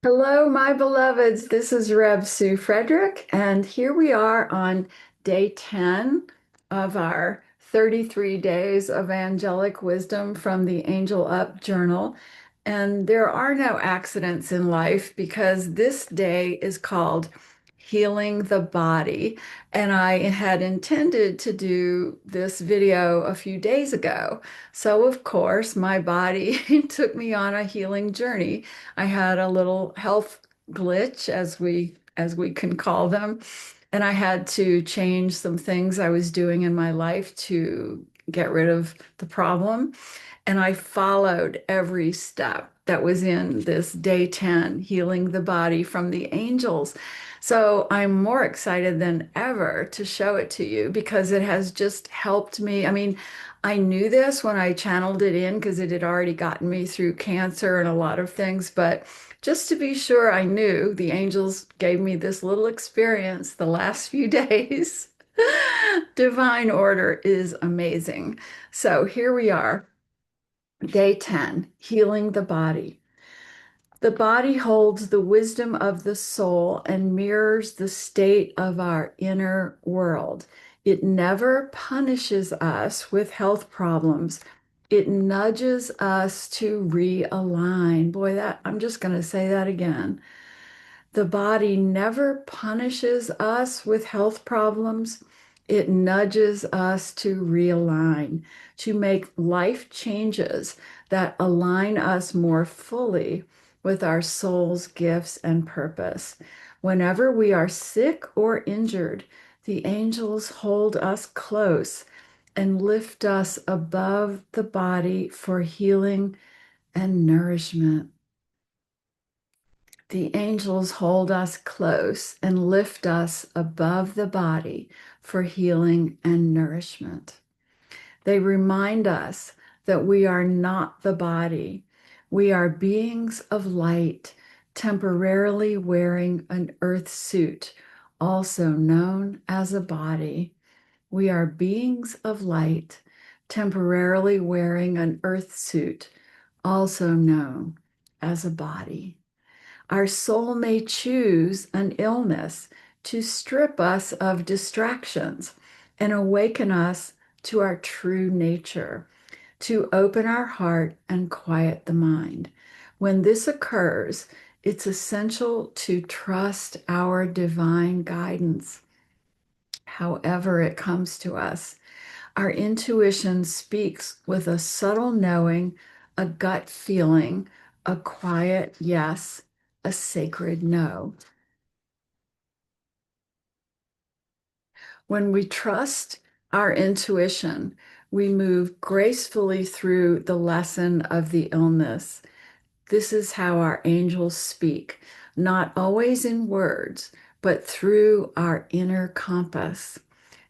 Hello, my beloveds. This is Rev Sue Frederick, and here we are on day 10 of our 33 days of angelic wisdom from the Angel Up Journal. And there are no accidents in life because this day is called Healing the Body. And I had intended to do this video a few days ago. So, of course, my body took me on a healing journey. I had a little health glitch, as we can call them, and I had to change some things I was doing in my life to get rid of the problem. And I followed every step that was in this day 10, healing the body from the angels. So I'm more excited than ever to show it to you because it has just helped me. I mean, I knew this when I channeled it in because it had already gotten me through cancer and a lot of things, but just to be sure I knew, the angels gave me this little experience the last few days. Divine order is amazing. So here we are, day 10, healing the body. The body holds the wisdom of the soul and mirrors the state of our inner world. It never punishes us with health problems. It nudges us to realign. Boy, that I'm just going to say that again. The body never punishes us with health problems. It nudges us to realign, to make life changes that align us more fully with our soul's gifts and purpose. Whenever we are sick or injured, the angels hold us close and lift us above the body for healing and nourishment. The angels hold us close and lift us above the body for healing and nourishment. They remind us that we are not the body. We are beings of light, temporarily wearing an earth suit, also known as a body. We are beings of light, temporarily wearing an earth suit, also known as a body. Our soul may choose an illness to strip us of distractions and awaken us to our true nature, to open our heart and quiet the mind. When this occurs, it's essential to trust our divine guidance, however it comes to us. Our intuition speaks with a subtle knowing, a gut feeling, a quiet yes, a sacred no. When we trust our intuition, we move gracefully through the lesson of the illness. This is how our angels speak, not always in words, but through our inner compass.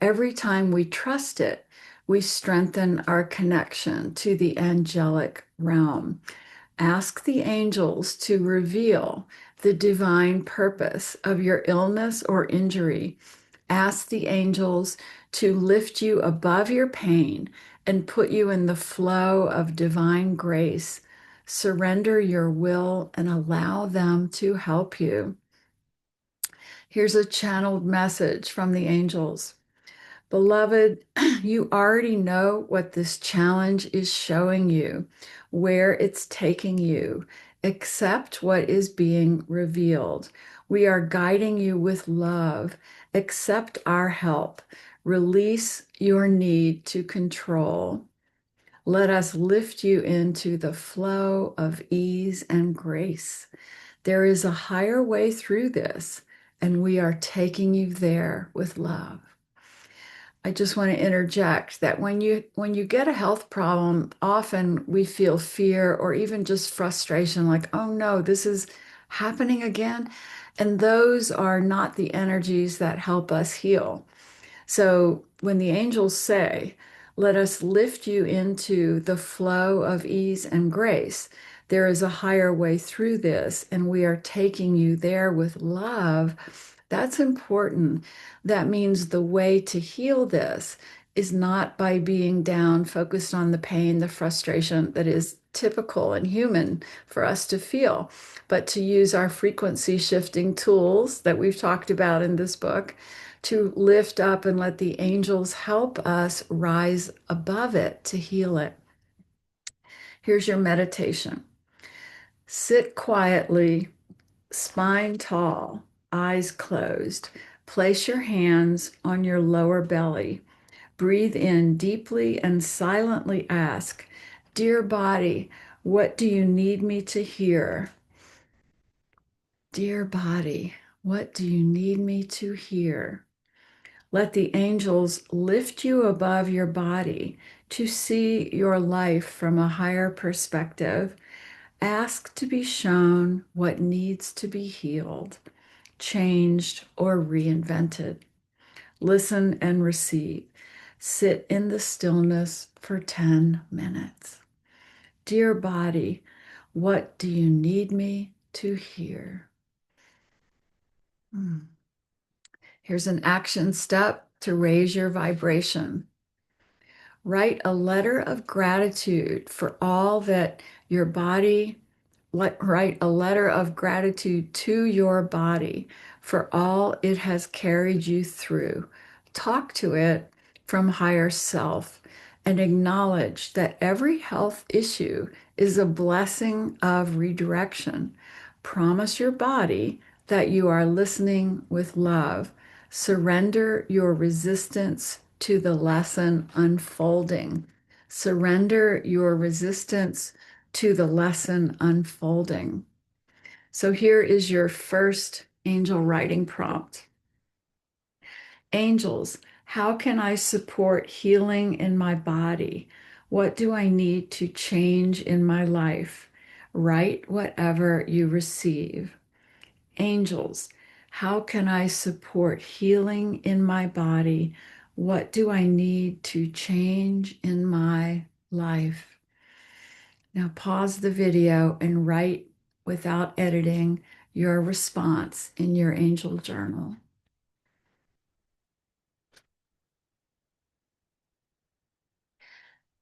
Every time we trust it, we strengthen our connection to the angelic realm. Ask the angels to reveal the divine purpose of your illness or injury. Ask the angels to lift you above your pain and put you in the flow of divine grace. Surrender your will and allow them to help you. Here's a channeled message from the angels. Beloved, you already know what this challenge is showing you, where it's taking you. Accept what is being revealed. We are guiding you with love. Accept our help. Release your need to control. Let us lift you into the flow of ease and grace. There is a higher way through this, and we are taking you there with love. I just want to interject that when you get a health problem, often we feel fear or even just frustration, like, oh no, this is happening again. And those are not the energies that help us heal. So when the angels say, let us lift you into the flow of ease and grace, there is a higher way through this, and we are taking you there with love. That's important. That means the way to heal this is not by being down, focused on the pain, the frustration that is typical and human for us to feel, but to use our frequency shifting tools that we've talked about in this book to lift up and let the angels help us rise above it to heal it. Here's your meditation. Sit quietly, spine tall, eyes closed. Place your hands on your lower belly. Breathe in deeply and silently ask, Dear body, what do you need me to hear? Dear body, what do you need me to hear? Let the angels lift you above your body to see your life from a higher perspective. Ask to be shown what needs to be healed, changed, or reinvented. Listen and receive. Sit in the stillness for 10 minutes. Dear body, what do you need me to hear? Here's an action step to raise your vibration. Write a letter of gratitude for all that your body, write a letter of gratitude to your body for all it has carried you through. Talk to it from higher self and acknowledge that every health issue is a blessing of redirection. Promise your body that you are listening with love. Surrender your resistance to the lesson unfolding. Surrender your resistance to the lesson unfolding. So here is your first angel writing prompt. Angels, how can I support healing in my body? What do I need to change in my life? Write whatever you receive. Angels, how can I support healing in my body? What do I need to change in my life? Now pause the video and write without editing your response in your angel journal.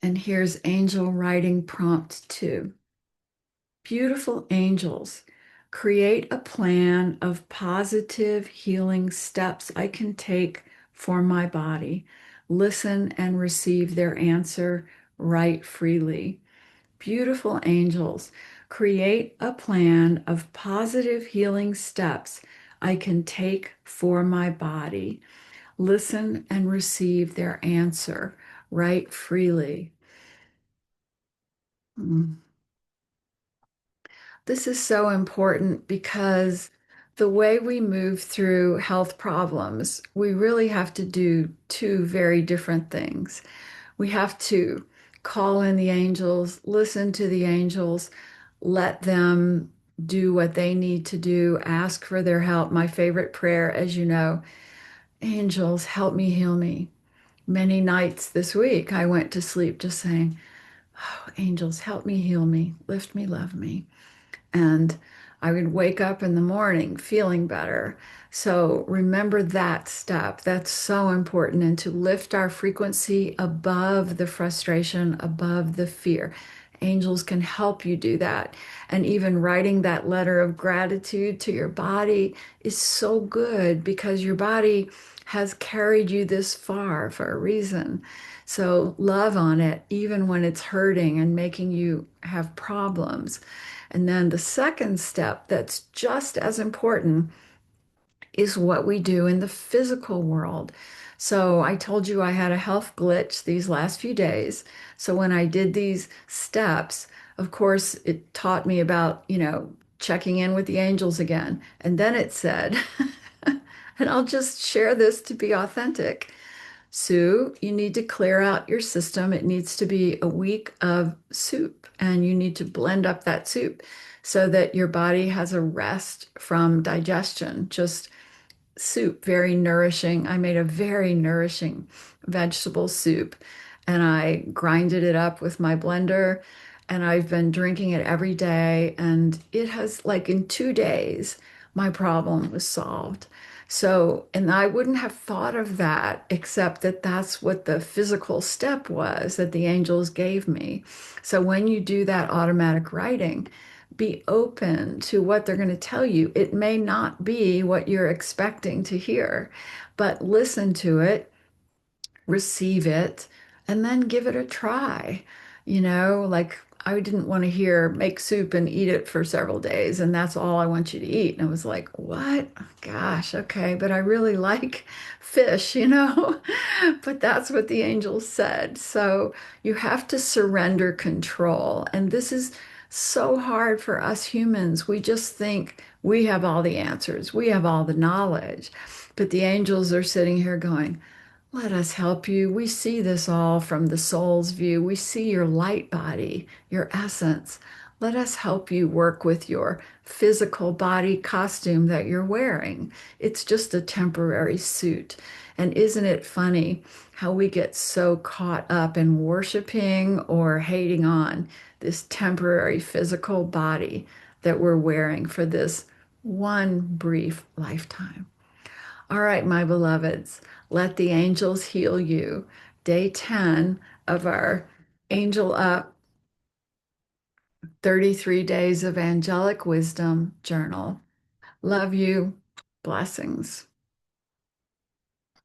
And here's angel writing prompt 2. Beautiful angels, create a plan of positive healing steps I can take for my body. Listen and receive their answer right freely. Beautiful angels, create a plan of positive healing steps I can take for my body. Listen and receive their answer right freely. This is so important because the way we move through health problems, we really have to do two very different things. We have to call in the angels, listen to the angels, let them do what they need to do, ask for their help. My favorite prayer, as you know, angels, help me heal me. Many nights this week, I went to sleep just saying, oh, angels, help me heal me, lift me, love me. And I would wake up in the morning feeling better. So remember that step. That's so important. And to lift our frequency above the frustration, above the fear. Angels can help you do that. And even writing that letter of gratitude to your body is so good because your body has carried you this far for a reason. So love on it, even when it's hurting and making you have problems. And then the second step that's just as important is what we do in the physical world. So I told you I had a health glitch these last few days. So when I did these steps, of course, it taught me about, checking in with the angels again. And then it said, and I'll just share this to be authentic. Sue, you need to clear out your system. It needs to be a week of soup, and you need to blend up that soup so that your body has a rest from digestion. Just soup, very nourishing. I made a very nourishing vegetable soup, and I grinded it up with my blender, and I've been drinking it every day. And it has, like in 2 days, my problem was solved. So, and I wouldn't have thought of that except that that's what the physical step was that the angels gave me. So when you do that automatic writing, be open to what they're going to tell you. It may not be what you're expecting to hear, but listen to it, receive it, and then give it a try. Like I didn't want to hear make soup and eat it for several days, and that's all I want you to eat. And I was like, what? Gosh, okay, but I really like fish. But that's what the angels said. So you have to surrender control. And this is so hard for us humans. We just think we have all the answers, we have all the knowledge. But the angels are sitting here going, let us help you. We see this all from the soul's view. We see your light body, your essence. Let us help you work with your physical body costume that you're wearing. It's just a temporary suit. And isn't it funny how we get so caught up in worshiping or hating on this temporary physical body that we're wearing for this one brief lifetime? All right, my beloveds, let the angels heal you. Day 10 of our Angel Up 33 Days of Angelic Wisdom journal. Love you. Blessings.